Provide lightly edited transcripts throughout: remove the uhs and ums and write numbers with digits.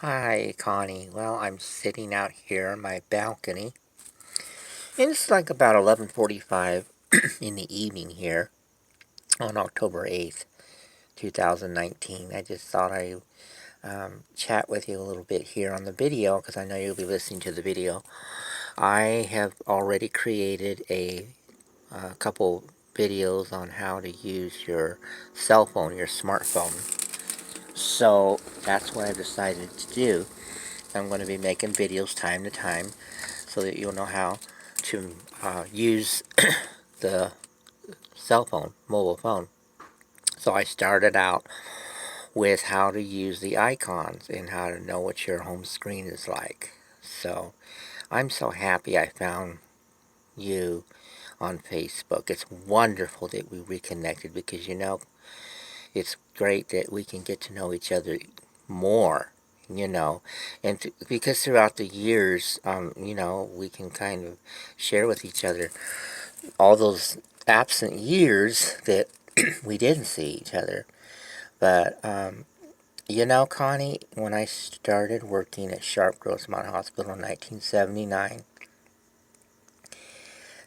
Hi, Connie. Well, I'm sitting out here on my balcony, and it's like about 11:45 in the evening here on October 8th, 2019. I just thought I'd chat with you a little bit here on the video because I know you'll be listening to the video. I have already created a couple videos on how to use your cell phone, your smartphone. So that's what I've decided to do. I'm going to be making videos time to time so that you'll know how to use the cell phone, mobile phone. So I started out with how to use the icons and how to know what your home screen is like. So I'm so happy I found you on Facebook. It's wonderful that we reconnected because it's great that we can get to know each other more, and because throughout the years, we can kind of share with each other all those absent years that we didn't see each other. But, Connie, when I started working at Sharp Grossmont Hospital in 1979,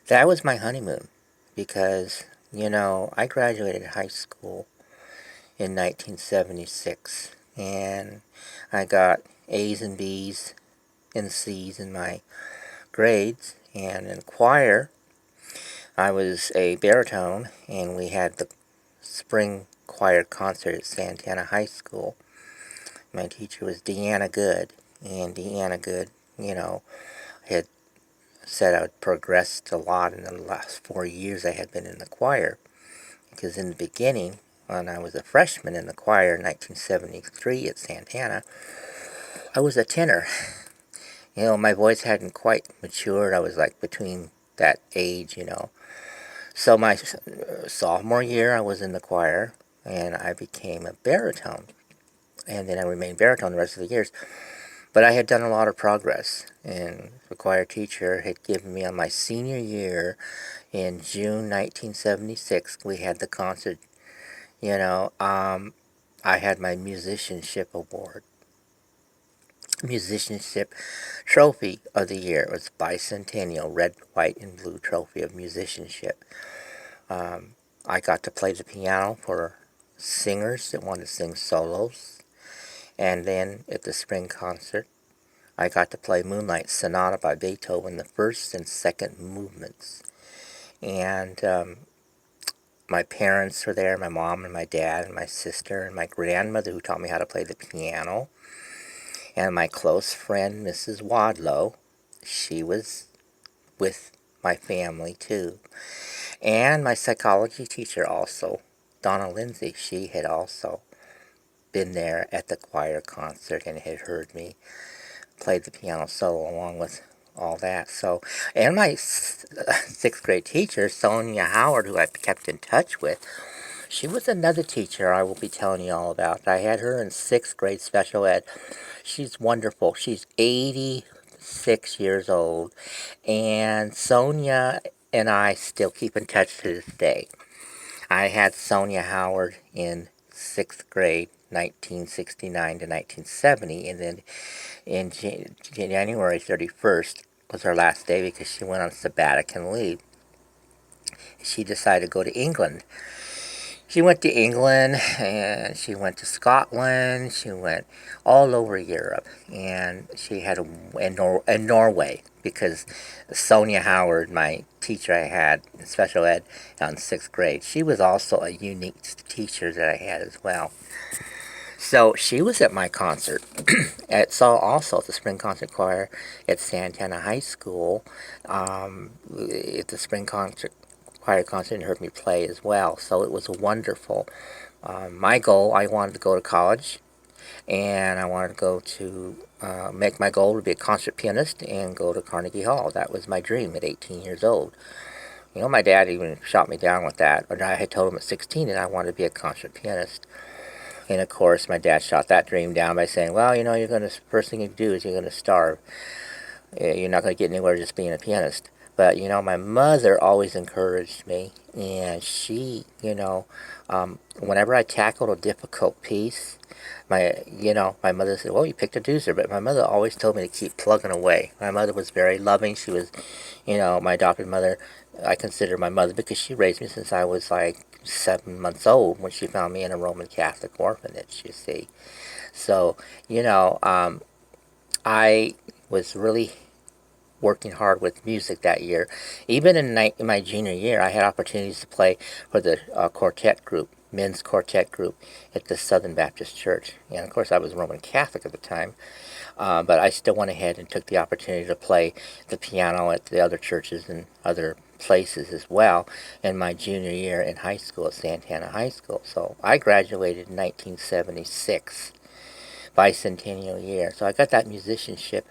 that was my honeymoon because, I graduated high school in 1976 and I got A's and B's and C's in my grades, and in choir I was a baritone, and we had the spring choir concert at Santana High School. My teacher was Deanna Good, and Deanna Good, had said I would progressed a lot in the last 4 years I had been in the choir. Because in the beginning, when I was a freshman in the choir in 1973 at Santana, I was a tenor. My voice hadn't quite matured. I was like between that age. So my sophomore year, I was in the choir, and I became a baritone. And then I remained baritone the rest of the years. But I had done a lot of progress, and the choir teacher had given me on my senior year in June 1976, we had the concert, I had my musicianship award. Musicianship Trophy of the year. It was Bicentennial Red, White, and Blue Trophy of Musicianship. I got to play the piano for singers that wanted to sing solos. And then at the spring concert, I got to play Moonlight Sonata by Beethoven, the first and second movements. And my parents were there, my mom and my dad and my sister and my grandmother who taught me how to play the piano. And my close friend, Mrs. Wadlow, she was with my family too. And my psychology teacher also, Donna Lindsay, she had also been there at the choir concert and had heard me play the piano solo along with all that. So, and my sixth grade teacher, Sonia Howard, who I kept in touch with, she was another teacher I will be telling you all about. I had her in sixth grade special ed. She's wonderful. She's 86 years old, and Sonia and I still keep in touch to this day. I had Sonia Howard in sixth grade, 1969 to 1970, and then in January 31st was her last day because she went on sabbatical leave. She decided to go to England. She went to England, and she went to Scotland, she went all over Europe, and she had in Norway, because Sonia Howard, my teacher I had in special ed in sixth grade, she was also a unique teacher that I had as well. So she was at my concert. Also at the Spring Concert Choir at Santana High School. At the Spring Concert Choir concert and heard me play as well. So it was wonderful. My goal, I wanted to go to college, and I wanted to go to make my goal to be a concert pianist and go to Carnegie Hall. That was my dream at 18 years old. My dad even shot me down with that. But I had told him at 16 that I wanted to be a concert pianist. And of course, my dad shot that dream down by saying, well, first thing you do is you're going to starve. You're not going to get anywhere just being a pianist. But, my mother always encouraged me, and she, whenever I tackled a difficult piece, my mother said, well, you picked a doozer, but my mother always told me to keep plugging away. My mother was very loving. She was, my adopted mother. I consider my mother because she raised me since I was like 7 months old when she found me in a Roman Catholic orphanage, you see. So, I was really working hard with music that year. Even in my junior year, I had opportunities to play for the quartet group, men's quartet group at the Southern Baptist Church. And of course, I was Roman Catholic at the time, but I still went ahead and took the opportunity to play the piano at the other churches and other places as well in my junior year in high school at Santana High School. So I graduated in 1976, bicentennial year. So I got that musicianship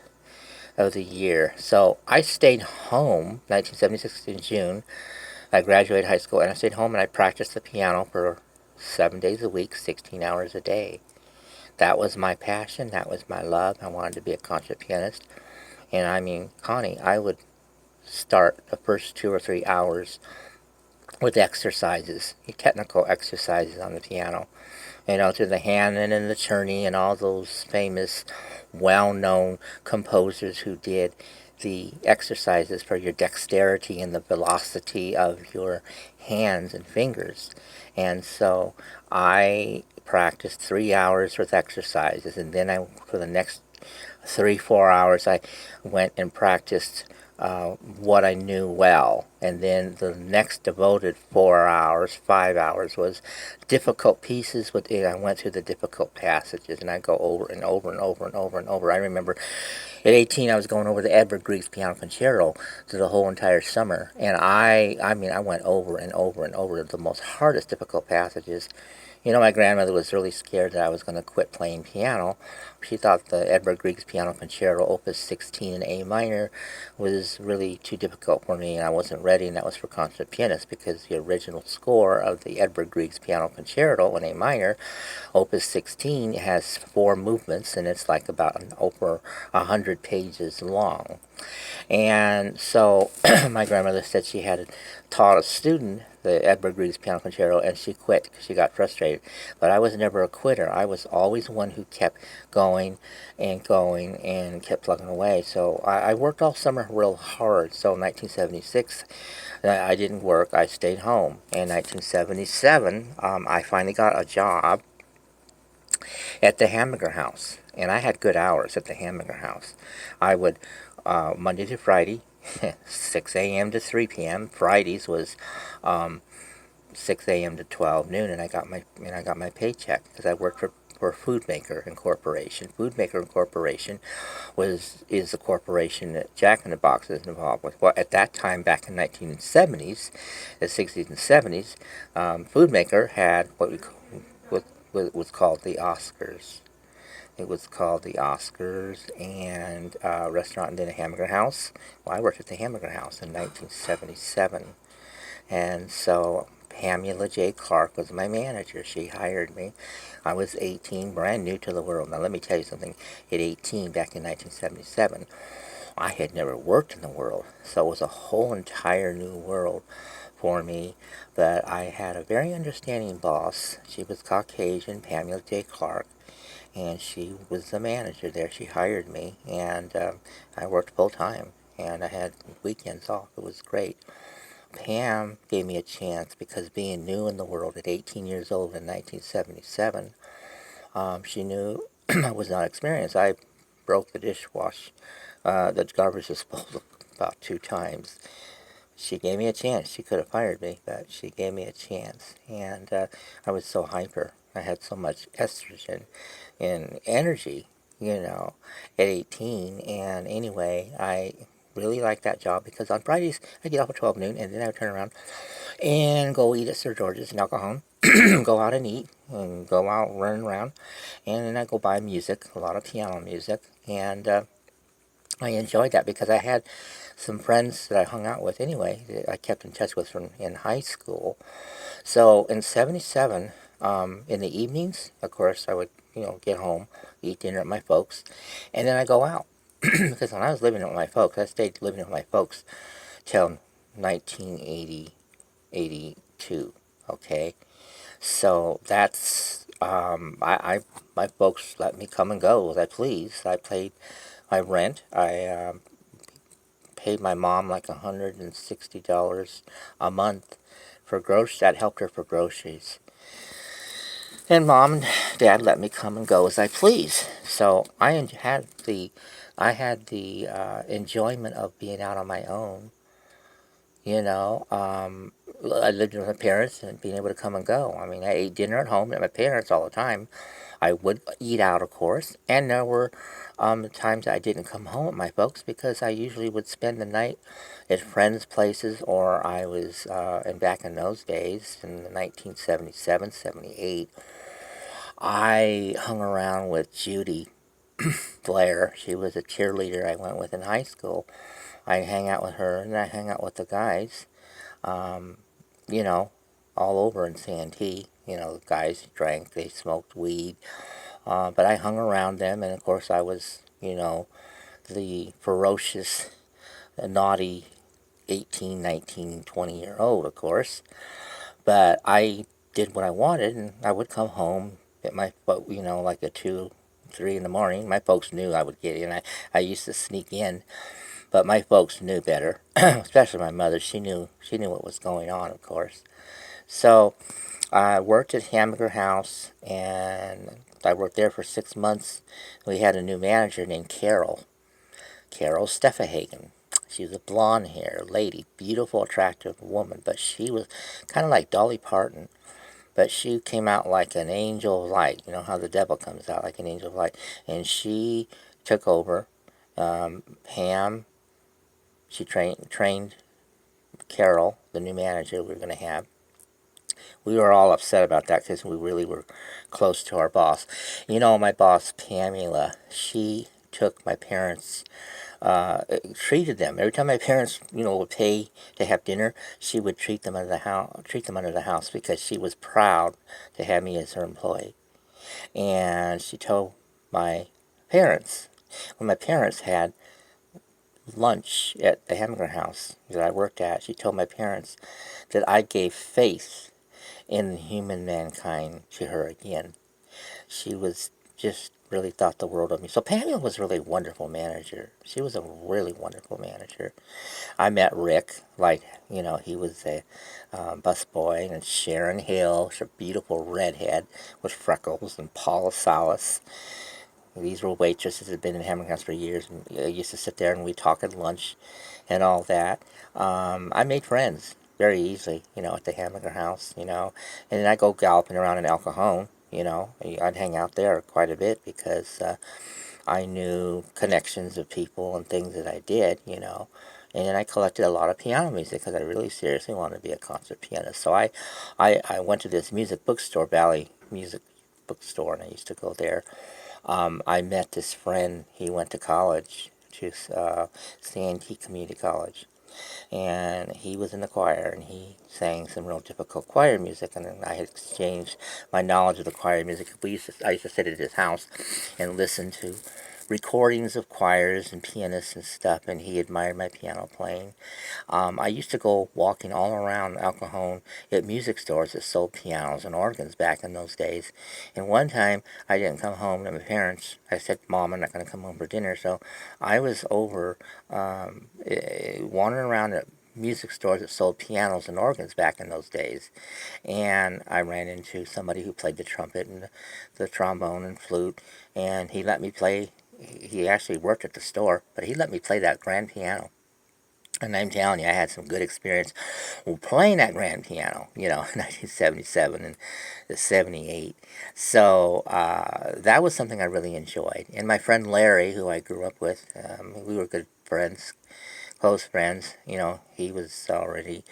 of the year. So I stayed home 1976 in June. I graduated high school and I stayed home and I practiced the piano for 7 days a week, 16 hours a day. That was my passion. That was my love. I wanted to be a concert pianist. And I mean, Connie, I would start the first 2 or 3 hours with exercises, technical exercises on the piano. To the Hammond and the Czerny and all those famous, well-known composers who did the exercises for your dexterity and the velocity of your hands and fingers. And so I practiced 3 hours with exercises, and then for the next 3, 4 hours, I went and practiced what I knew well. And then the next devoted 4 hours, 5 hours was difficult pieces. I went through the difficult passages and I go over and over and over and over and over. I remember at 18 I was going over the Edvard Grieg's Piano Concerto through the whole entire summer. And I mean, I went over and over and over the most hardest difficult passages. My grandmother was really scared that I was going to quit playing piano. She thought the Edvard Grieg's Piano Concerto, Opus 16 in A minor, was really too difficult for me, and I wasn't ready, and that was for concert pianists, because the original score of the Edvard Grieg's Piano Concerto in A minor, Opus 16, has 4 movements, and it's like about over 100 pages long. And so my grandmother said she had taught a student the Edvard Grieg's Piano Concerto, and she quit because she got frustrated. But I was never a quitter. I was always one who kept going and kept plugging away. So I worked all summer real hard. So in 1976, I didn't work. I stayed home. In 1977, I finally got a job at the Hamburger House. And I had good hours at the Hamburger House. I would, Monday to Friday, 6 a.m. to 3 p.m. Fridays was 6 a.m. to 12 noon, and I got my paycheck because I worked for Foodmaker Incorporation. Foodmaker Incorporation is the corporation that Jack in the Box is involved with. Well, at that time, back in 1970s, the 60s and 70s, Foodmaker had what was called the Oscars. It was called the Oscars and Restaurant and then a Hamburger House. Well, I worked at the Hamburger House in 1977. And so Pamela J. Clark was my manager. She hired me. I was 18, brand new to the world. Now, let me tell you something. At 18, back in 1977, I had never worked in the world. So it was a whole entire new world for me. But I had a very understanding boss. She was Caucasian, Pamela J. Clark. And she was the manager there. She hired me, and I worked full time, and I had weekends off. It was great. Pam gave me a chance because being new in the world at 18 years old in 1977, she knew I was not experienced. I broke the garbage disposal about 2 times. She gave me a chance. She could have fired me, but she gave me a chance, and I was so hyper. I had so much estrogen and energy, at 18. And anyway, I really liked that job because on Fridays I get off at 12 noon, and then I would turn around and go eat at Sir George's in El Cajon, go out and eat, and go out running around, and then I go buy music, a lot of piano music, and I enjoyed that because I had some friends that I hung out with anyway, that I kept in touch with from in high school. So in 77, in the evenings, of course, I would, get home, eat dinner at my folks, and then I go out. Because when I was living with my folks, I stayed living with my folks till 1980, 82. Okay, so that's my folks let me come and go as I please. I paid my rent. I paid my mom like $160 a month for groceries. That helped her for groceries. And mom and dad let me come and go as I please. So I had the enjoyment of being out on my own. You know, I lived with my parents and being able to come and go. I mean, I ate dinner at home at my parents all the time. I would eat out, of course, and there were times I didn't come home with my folks because I usually would spend the night at friends' places, or I was, and back in those days, in 1977, 78, I hung around with Judy Blair. She was a cheerleader I went with in high school. I hang out with her, and I hang out with the guys, um, you know, all over in Santee. You know, the guys drank, they smoked weed, but I hung around them, and of course I was, the ferocious, naughty 18, 19, 20-year-old, of course. But I did what I wanted, and I would come home at like at 2, 3 in the morning. My folks knew I would get in. I used to sneak in, but my folks knew better, especially my mother. She knew what was going on, of course. So I worked at Hamburger House, and I worked there for 6 months. We had a new manager named Carol Steffahagen. She was a blonde hair lady, beautiful, attractive woman, but she was kind of like Dolly Parton. But she came out like an angel of light. You know how the devil comes out like an angel of light. And she took over. Pam, she trained Carol, the new manager we were going to have. We were all upset about that because we really were close to our boss. You know, my boss, Pamela, she took my parents, treated them every time my parents, would pay to have dinner. She would treat them under the house because she was proud to have me as her employee. And she told my parents, when my parents had lunch at the Hamburger House that I worked at, she told my parents that I gave faith in human mankind to her again. She was just really thought the world of me. So Pamela was really a wonderful manager. She was a really wonderful manager. I met Rick, he was a busboy, and Sharon Hill, she's a beautiful redhead with freckles, and Paula Salas. These were waitresses that had been in Hamburger House for years, and I used to sit there and we talk at lunch and all that. I made friends very easily, at the Hamburger House, and then I go galloping around in El Cajon. I'd hang out there quite a bit because I knew connections of people and things that I did, and then I collected a lot of piano music because I really seriously wanted to be a concert pianist. So I went to this music bookstore, Valley Music Bookstore, and I used to go there. I met this friend. He went to college, to Santee Community College, and he was in the choir, and he sang some real difficult choir music, and then I had exchanged my knowledge of the choir music. I used to sit at his house and listen to recordings of choirs and pianists and stuff, and he admired my piano playing. I used to go walking all around El Cajon at music stores that sold pianos and organs back in those days. And one time I didn't come home to my parents. I said, Mom, I'm not going to come home for dinner. So I was over wandering around at music stores that sold pianos and organs back in those days. And I ran into somebody who played the trumpet and the trombone and flute, and he let me play. He actually worked at the store, but he let me play that grand piano. And I'm telling you, I had some good experience playing that grand piano, in 1977 and 78. So that was something I really enjoyed. And my friend Larry, who I grew up with, we were good friends, close friends. He was already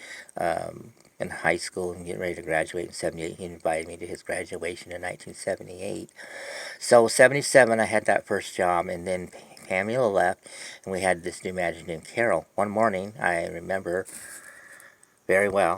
in high school and getting ready to graduate in 78. He invited me to his graduation in 1978. So 77, I had that first job, and then Pamela left, and we had this new manager named Carol. One morning, I remember very well,